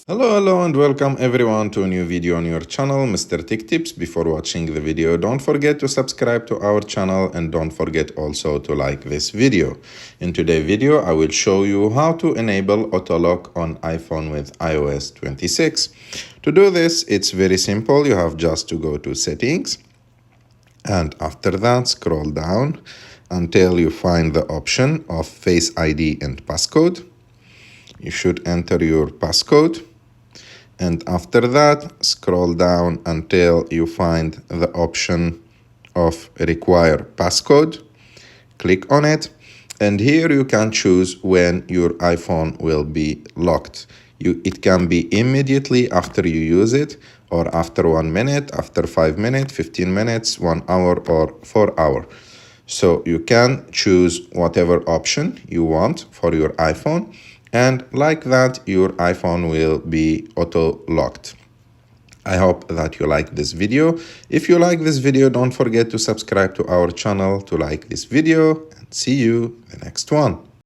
Hello and welcome everyone to a new video on your channel, Mr. Tech Tips. Before watching the video, don't forget to subscribe to our channel and don't forget also to like this video. In today's video, I will show you how to enable auto lock on iPhone with iOS 26. To do this, it's very simple. You have just to go to settings and after that scroll down until you find the option of Face ID and passcode. You should enter your passcode. And after that, scroll down until you find the option of require passcode. Click on it. And here you can choose when your iPhone will be locked. It can be immediately after you use it, or after 1 minute, after 5 minutes, 15 minutes, 1 hour, or 4 hours. So you can choose whatever option you want for your iPhone. And like that, your iPhone will be auto-locked. I hope that you like this video. If you like this video, don't forget to subscribe to our channel to like this video, and see you in the next one.